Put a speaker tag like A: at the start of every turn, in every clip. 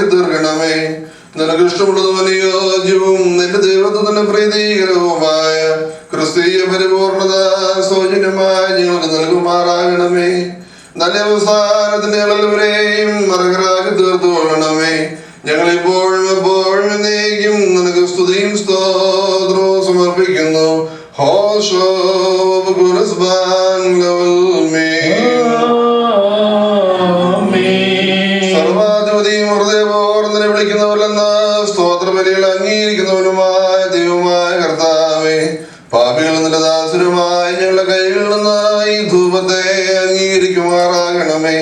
A: മകനാക്കി തീർക്കണമേ. നിനക്ക് ഇഷ്ടമുള്ളതും അനുയോജ്യവും നിന്റെ ദൈവത്തിന് പ്രീതികരവുമായ ക്രിസ്തീയ പരിപൂർണത സൗജന്യമായി ഞങ്ങൾക്ക് നൽകുമാറാകണമേ. നല്ല അവസാനത്തിന്റെ ഇളവരെയും അർഹരാക്കി തീർത്തുകൊള്ളണമേ. ഞങ്ങളിപ്പോഴും എപ്പോഴും എന്നേക്കും നിനക്ക് സ്തുതിയും സ്തോത്രവും സമർപ്പിക്കുന്നു. സർവാധിപതിയും ഹൃദയപൂർണ്ണനെ വിളിക്കുന്നവരെന്ന് സ്തോത്രബലികൾ അംഗീകരിക്കുന്നവനുമായ ദൈവമായ കർത്താവേ, പാപികൾ നിന്റെ ദാസരുമായി ഞങ്ങളുടെ കൈകളിൽ നിന്ന് ഈ ധൂപത്തെ അംഗീകരിക്കുമാറാകണമേ.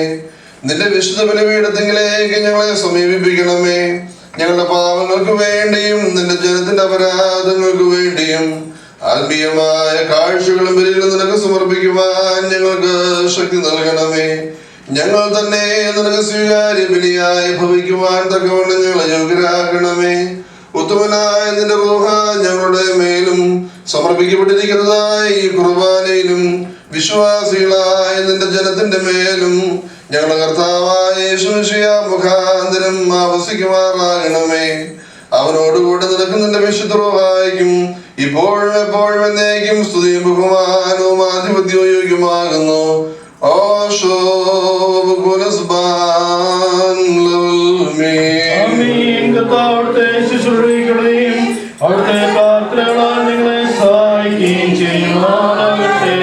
A: നിന്റെ വിശുദ്ധ ബലിപീഠത്തിലേക്ക് ഞങ്ങളെ സമീപിപ്പിക്കണമേ. ഞങ്ങളുടെ പാപങ്ങൾക്ക് വേണ്ടിയും നിന്റെ ജനത്തിന്റെ അപരാധങ്ങൾക്ക് വേണ്ടിയും ആത്മീയമായ കാഴ്ചകളും ബലികളും നിനക്ക് സമർപ്പിക്കുവാൻ ഞങ്ങൾക്ക് ശക്തി നൽകണമേ. ഞങ്ങൾ തന്നെ നിനക്ക് സ്വീകാര്യ ബലിയായി ഭവിക്കുവാൻ തക്കവണ്ണം ഞങ്ങളെ യോഗ്യരാക്കണമേ. ഉത്തമനായ നിന്റെ റൂഹ ഞങ്ങളുടെ മേലും സമർപ്പിക്കപ്പെട്ടിരിക്കുന്നതായി ഈ കുർബാനയിലും വിശ്വാസികളായ നിന്റെ ജനത്തിന്റെ മേലും ഞങ്ങളുടെ കർത്താവായ യേശുമിശിഹ മുഖാന്തരം ആവസിക്കുമാറാകണമേ. അവനോടുകൂടെ നിനക്ക് നിന്റെ വിശുദ്ധ റൂഹായിക്കും ഇപ്പോഴും എപ്പോഴും എന്നേക്കും സ്തുതിയും ബഹുമാനവും ആധിപത്യവും യോഗ്യമാകുന്നു.
B: അവിടുത്തെ പ്രാർത്ഥനകളാൽ നിങ്ങളെ സഹായിക്കുകയും ചെയ്യുവാനാകട്ടെ.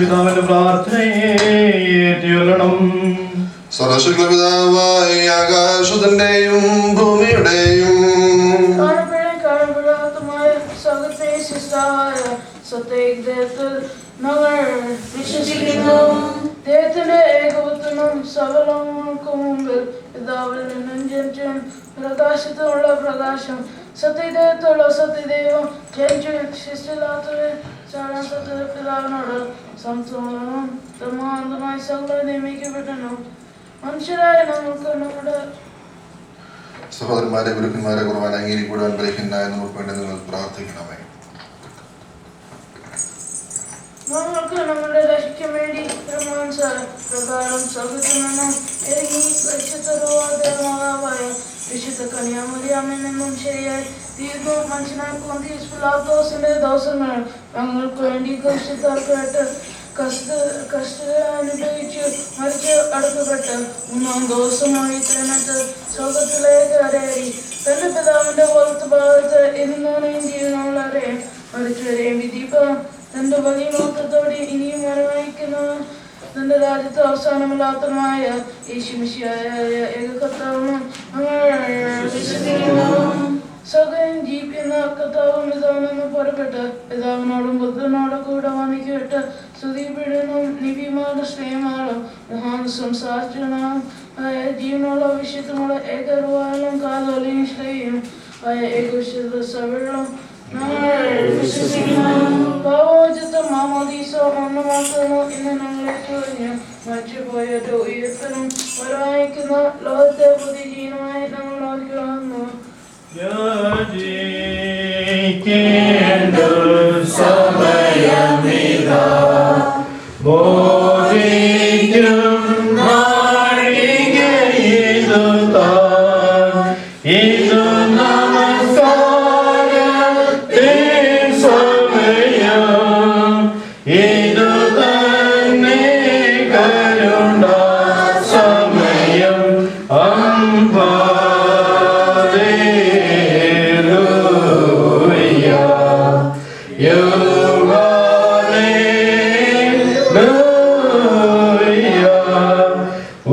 B: പിതാവിന്റെ പ്രാർത്ഥനയെ ഏറ്റുചൊല്ലണം.
A: സർവശക്തനായ പിതാവായ ആകാശത്തിന്റെയും ഭൂമിയുടെയും
C: ഞങ്ങൾ വിശ്വസിക്കുന്നു. ദൈവത്തിന്റെ ഏകപുത്രനും സകലങ്ങൾക്കും മുമ്പിൽ പിതാവിൽ നിന്നും ജനിച്ചും പ്രകാശത്തിനുള്ള പ്രകാശം സത്യദൈവത്തുള്ള സത്യദൈവം ജനിച്ചു ശിഷ്യലാത്തവൻ പിതാവിനോട് സംസമവും സമാന്തമായി സകലം നിയമിക്കപ്പെട്ടു. മനുഷ്യരായ നമുക്ക് നമ്മുടെ
A: സഹോദരന്മാരെ ഗുരുക്കന്മാരെ കുർബാന അംഗീകരിക്കുവാൻ ബലഹീനനായ നമുക്ക് വേണ്ടി നിങ്ങൾ പ്രാർത്ഥിക്കണമേ.
C: ഞങ്ങൾക്ക് നമ്മുടെ രക്ഷയ്ക്ക് വേണ്ടി പ്രകാരം സൗകര്യം നിന്നും ഇറങ്ങി പരിശുദ്ധമായ വിശുദ്ധ കന്യാമറിയാമിൽ നിന്നും ശരിയായി തീർന്നു മനുഷ്യനായ പോന്തിയസ് പിലാത്തോസിന്റെ ദിവസങ്ങൾ ഞങ്ങൾക്ക് വേണ്ടി കഷ്ടത്താർക്കായിട്ട് കഷ്ടത അനുഭവിച്ച് മരിച്ച് അടക്കപ്പെട്ട് 3-ാം ദിവസമായി തന്നിട്ട് സ്വർഗത്തിലേക്ക് കരയേറി തന്റെ പിതാവിന്റെ വലത്ത് ഭാഗത്ത് എന്നോനെയും ജീവനുള്ളവരെ മരിച്ചവരെയും വിധിപ്പാൻ തന്റെ വലിയ നോട്ടത്തോടെ ഇനിയും വരവഹിക്കുന്നവൻ തന്റെ രാജ്യത്ത് അവസാനമില്ലാത്തതുമായ യേശുമിശിഹായ ഏകകർത്താവും സകലം ജീവിക്കുന്ന കർത്താവും പിതാവിനെന്ന് പുറപ്പെട്ട് പിതാവിനോടും ബുദ്ധനോടും കൂടെ വന്നിട്ട് സ്തുതിപ്പെടുന്നും നിബിമാരുടെ സ്നേഹമാളും മഹാൻ സംസാരിക്കണം ജീവനുള്ള വിഷയത്തിനുള്ള ഏകർവാലും കാതോലിയും ശ്രേയും ഏകവിശുദ്ധ സഭകളും പാവോചിത്വം മാമോദീസ ഒന്നുമാക്കുന്നു എന്ന് ഞങ്ങളെ ചോദിഞ്ഞു. മറ്റുപോയിട്ട് ഉയർത്തനും വരായിക്കുന്ന ലോകത്തെ പുതിയ ജീവനായി ഞങ്ങൾ ആഗ്രഹിക്കുന്നു.
B: യാചിക്കേണ്ട സമയമിതാ, ബോധിക്കും നാഴികയിതു താൻ. ഇതു നമസ്കാരത്തിൻ സമയം, ഇതു തന്നെ കരുണാ സമയം.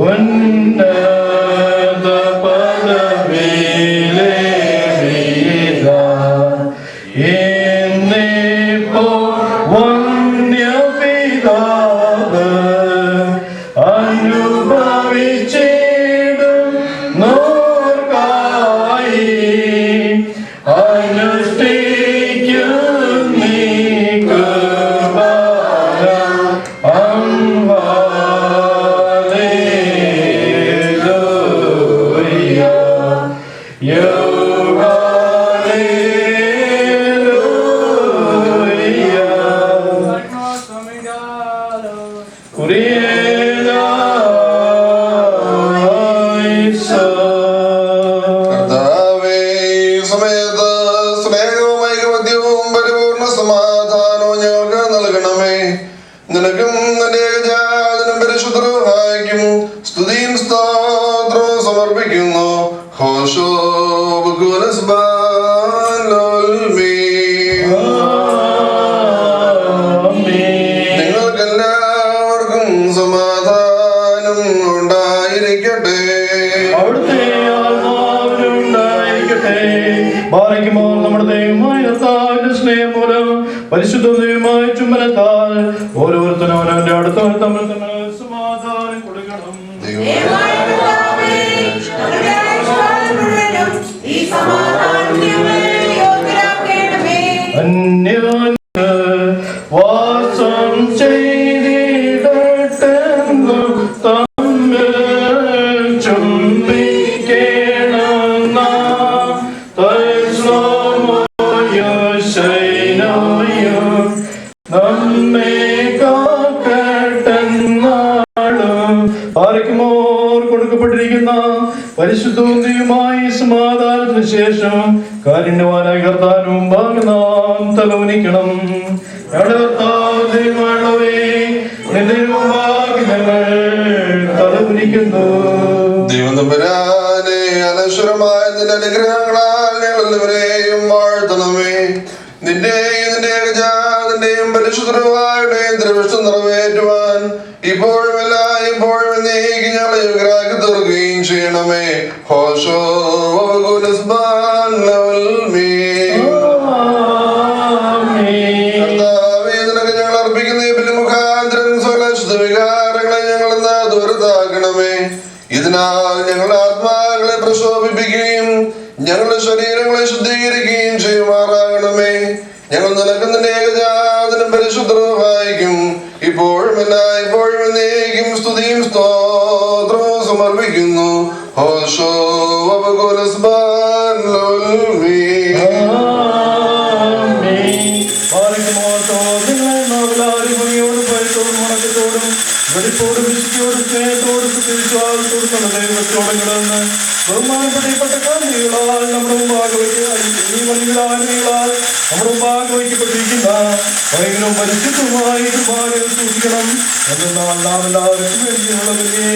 B: ഉന്നത പദവിയിലേറിയതാ എന്നിപ്പോ വന്യപിതാവ് അനുഭവിച്ചിടും നോർക്കായി അനുഷ്ഠിക്കും നീ കൃപ ഹല്ലേലൂയ
A: കർത്താവേ, ഈ സമയത്ത് സ്നേഹവും ഐകമത്യവും പരിപൂർണ്ണ സമാധാനവും ഞങ്ങൾക്ക് നൽകണമേ. നിനക്കും നിന്റെ ഏകജാതനും പരിശുദ്ധ റൂഹായ്ക്കും സ്തുതിയും സ്തോത്രവും സമർപ്പിക്കുന്നു. ഹോശോ നിങ്ങൾക്കെല്ലാവർക്കും സമാധാനം ഉണ്ടായിരിക്കട്ടെ.
B: അവിടുത്തെ ആത്മാവിനുണ്ടായിരിക്കട്ടെ. ഭാഗ്യമോ നമ്മുടെ ദൈവമായ കർത്താവിന്റെ സ്നേഹം മൂലം പരിശുദ്ധ ദൈവമായ ചുംബനത്താൽ ഓരോരുത്തരും അവനവന്റെ അടുത്തവർ തമ്മിൽ തമ്മിൽ സമാധാനം കൊടുക്കണം. അന്യോന്യ വാസം ചെയ്തിടട്ടെന്നു തമ്മിൽ ചുംബിക്കണം നാം. തൈശ്ലോമോയോ ശൈനോയോ നമ്മെ കാക്കട്ടെന്നാളും ആർക്കുമോർ കൊടുക്കപ്പെട്ടിരിക്കുന്ന പരിശുദ്ധവുമായി സമാധാനത്തിന് ശേഷം കാരുണ്യവാനായ കർത്താവിനും നാം തലവനിക്കണം. തലവനിക്കുന്നു.
A: ദൈവം തമ്പുരാനെ, അനശ്വരമായ നിന്റെ അനുഗ്രഹങ്ങളാൽ ഞങ്ങളെല്ലാവരെയും വാഴ്ത്തണമേ. നിന്റെയും നിന്റെ ഏകജാതന്റെയും പരിശുദ്ധരുടെയും ദൃഷ്ടം നിറവേറ്റുവാൻ ഇപ്പോഴും ഇപ്പോഴും നീക്കി ഞങ്ങളെ യോഗ്യരാക്കി തീർക്കുകയും ചെയ്യണമേ. ഹോശോ ഞങ്ങൾ അർപ്പിക്കുന്ന ഈ ബലി മുഖാന്തരം സ്വലശുദ്ധ വികാരങ്ങളെ ഞങ്ങൾ ദൂരത്താക്കണമേ. ഇതിനാൽ ഞങ്ങളുടെ ആത്മാക്കളെ പ്രശോഭിപ്പിക്കുകയും ഞങ്ങളുടെ ശരീരങ്ങളെ ശുദ്ധീകരിക്കുകയും ചെയ്യുമാറാകണമേ. ഞങ്ങൾ നിലക്കുന്നതിന്റെ ഏകജാതനും പരിശുദ്ധ റൂഹായ്ക്കും ഇപ്പോഴും ഇപ്പോഴും എന്നേക്കും സ്തുതിയും സ്തോത്രവും സമർപ്പിക്കുന്നു. ഹോശോ
B: വെളിപ്പോടും വിശുദ്ധിയോടും സ്നേഹത്തോടും വിശ്വാസത്തോടും ദൈവത്തോടും കിടന്ന് ബഹുമാനപ്പെട്ട കാന്തികളാൽ നമ്മുടെ മുമ്പാകവയ്ക്കാൽ നമ്മുടെ മുമ്പാകവയ്ക്കപ്പെട്ടിരിക്കുന്ന ഭയങ്കരവും പരിശുദ്ധവുമായി സൂക്ഷിക്കണം. എന്നാൽ നാം എല്ലാവർക്കും വേണ്ടിയുള്ള വലിയ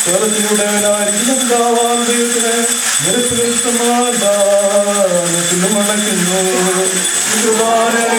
B: കേരളത്തിലൂടെയായിരിക്കുന്ന പിതാവാം ദൈവത്തിന് നിരത്തിലും സമാധാനത്തിലും അടയ്ക്കുന്നു. സമാധാനം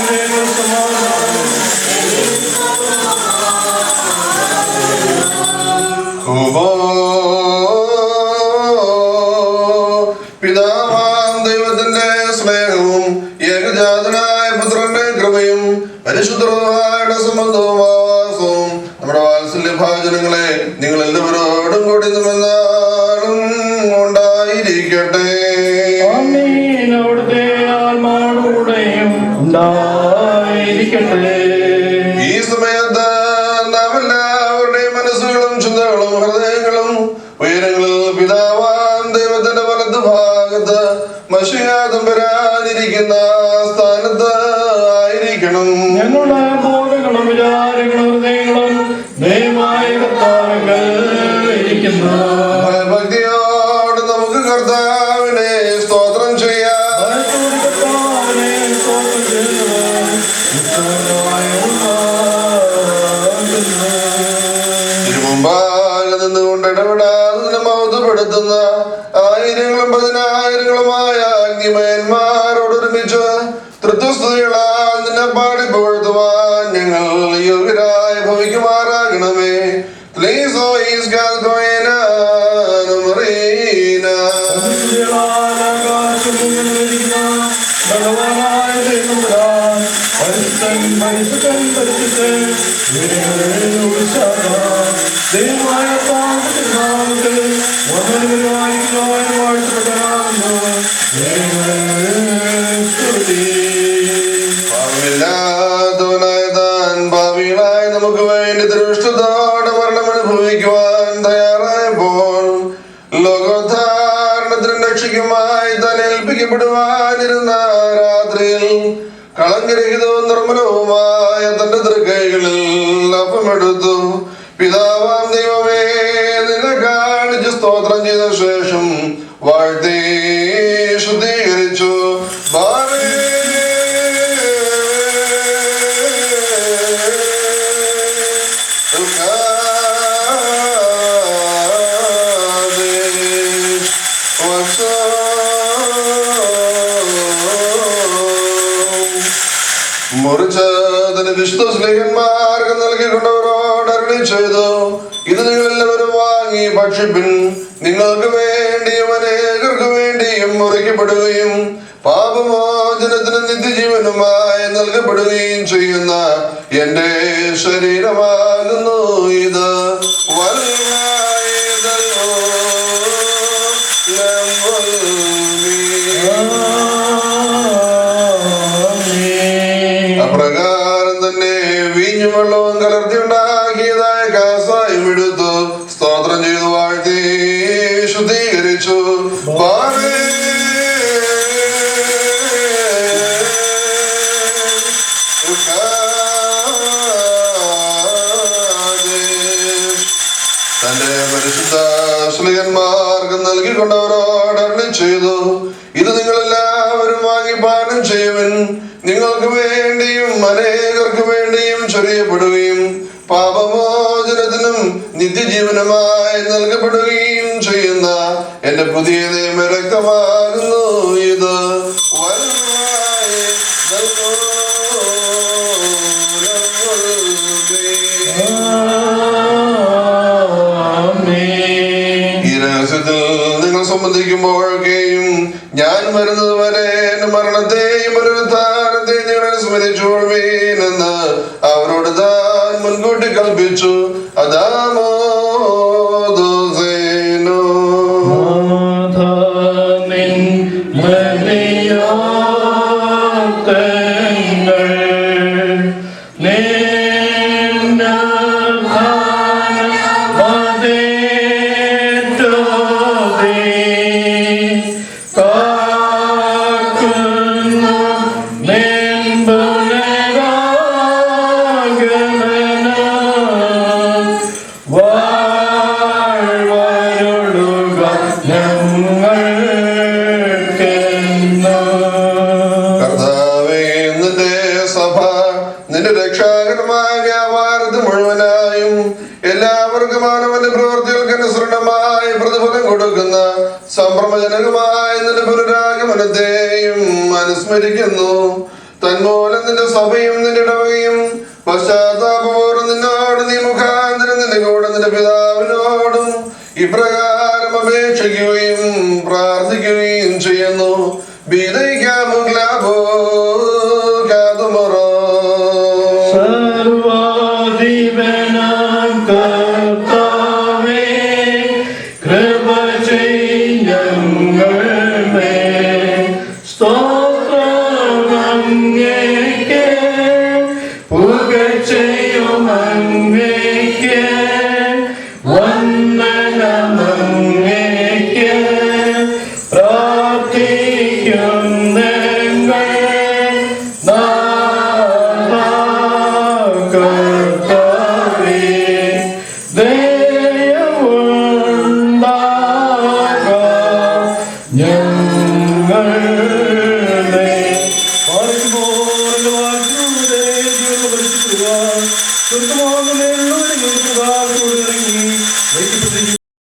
A: പിതാവാം ദൈവത്തിന്റെ സ്നേഹവും ഏകജാതനായ പുത്രന്റെ കൃപയും പരിശുദ്ധ റൂഹായുടെ സംബന്ധവും ആവാസവും നമ്മുടെ വാത്സല്യ ഭാജനങ്ങളെ നിങ്ങൾ എല്ലാവരോടും കൂടി എന്നാളും ഉണ്ടായിരിക്കട്ടെ.
B: അവിടുത്തെ ആത്മാവോടെയും ഉണ്ടായിരിക്കട്ടെ.
A: ഈ സമയത്ത് നാം എല്ലാവരുടെയും മനസ്സുകളും മഷിയാതം വരാനിരിക്കുന്ന സ്ഥാനത്ത് ആയിരിക്കണം.
B: ഞങ്ങളുടെ ബോധങ്ങളും വിചാരങ്ങളും ഹൃദയങ്ങളും ദൈവമായ കർത്താവിൽ ഇരിക്കുന്നു.
A: ഭയഭക്തിയോട് നമുക്ക് കർത്താവിനെ സ്തോത്രം ചെയ്യാം. തിരുമുമ്പാകെ നിന്നുകൊണ്ട് ഇടപെടാതെ മൗതപ്പെടുത്തുന്ന ആയിരങ്ങളും പതിനായിരങ്ങളുമായ അഗ്നിമയന്മാരോടൊരുമിച്ച് തൃത്വസ്തുതികളാൽ നിന്നെ പാടി പുകഴ്ത്തുവാൻ ഞങ്ങൾ യോഗ്യരായി ഭവിക്കുമാറാകണമേ. ഭാവികളായി നമുക്ക് വേണ്ടി ദൃഷ്ടത്തോടെ മരണമനുഭവിക്കുവാൻ തയ്യാറായപ്പോൾ ലോകോദ്ധാരണത്തിന് രക്ഷയ്ക്കുമായി തന്നെ ഏൽപ്പിക്കപ്പെടുവാനിരുന്ന രാത്രിയിൽ കളങ്കരഹിതവും നിർമ്മലവുമായ തന്റെ തൃക്കൈകളിൽ അപ്പമെടുത്തു. പിതാവാം ദൈവമേ, നിന്നെ കാണിച്ച് സ്തോത്രം ചെയ്ത ശേഷം വാഴ്ത്തി ശുദ്ധീകരിച്ചു. മുറിച്ചതിന് വിശുദ്ധ സ്നേഹന്മാർക്ക് നൽകിക്കൊണ്ടവരോട് അരുളി ചെയ്തു, ഇത് നിങ്ങളെല്ലാവരും വാങ്ങി ഭക്ഷിപ്പിൻ. നിങ്ങൾക്ക് വേണ്ടിയും അനേകർക്ക് വേണ്ടിയും മുറിക്കപ്പെടുകയും പാപമോചനത്തിന് നിത്യജീവനുമായി നൽകപ്പെടുകയും ചെയ്യുന്ന എന്റെ ശരീരമാകുന്നു ഇത്. അപ്രകാരം തന്നെ വീഞ്ഞും വെള്ളവും കലർത്തി ഉണ്ടാക്കിയതായ കാസായും എടുത്തു സ്തോത്രം ചെയ്തു വാഴ്ത്തി ശുദ്ധീകരിച്ചു. തന്റെ പരിശുദ്ധ ശ്ലീഹന്മാർക്ക് നൽകിക്കൊണ്ടവരോട് അരുളി ചെയ്തു, ഇത് നിങ്ങളെല്ലാവരും വാങ്ങി പാനം ചെയ്യുവിൻ. നിങ്ങൾക്ക് വേണ്ടിയും അനേകർക്ക് വേണ്ടിയും ചൊരിയപ്പെടുകയും പാപമോചനത്തിനും നിത്യജീവനുമായി നൽകപ്പെടുകയും ചെയ്യുന്ന എന്റെ പുതിയ നിയമ രക്തമാകുന്നു ഇത്. ഈ രഹസ്യത്തിൽ നിങ്ങൾ സംബന്ധിക്കുമ്പോഴൊക്കെയും ഞാൻ വരുന്നത് വരെ എന്റെ മരണത്തെയും പുനരുത്ഥാനത്തെയും നിങ്ങൾ സ്മരിച്ചുകൊള്ളുവീനെന്ന് അവരോട് താൻ മുൻകൂട്ടി കൽപ്പിച്ചു. അതാമോ നിന്റെ രക്ഷാകരമായ വ്യാപാരത്തിൽ മുഴുവനായും എല്ലാവർക്കും മാനവന്റെ പ്രവൃത്തികൾക്ക് അനുസരണമായി പ്രതിഫലം കൊടുക്കുന്ന സംഭ്രമജനകമായ നിന്റെ പുനരാഗമനത്തെയും അനുസ്മരിക്കുന്നു. തന്മൂലം നിന്റെ സഭയും നിന്റെ ഇടവകയും പശ്ചാത്താപപൂർവ്വം നിന്നോട് നീ മുഖാന്തരം നിന്റെ കൂടെ നിന്റെ പിതാവിനോടും ഇപ്രകാരം അപേക്ഷിക്കുകയും പ്രാർത്ഥിക്കുകയും ചെയ്യുന്നു.
B: വന്ദനമങ്ങേക്ക് അവന്റെ വാക്കിലൂടെ ജീവനുള്ള പരിശുദ്ധ സ്വർഗമാകുന്ന മേലുള്ളവരെ ഇറങ്ങി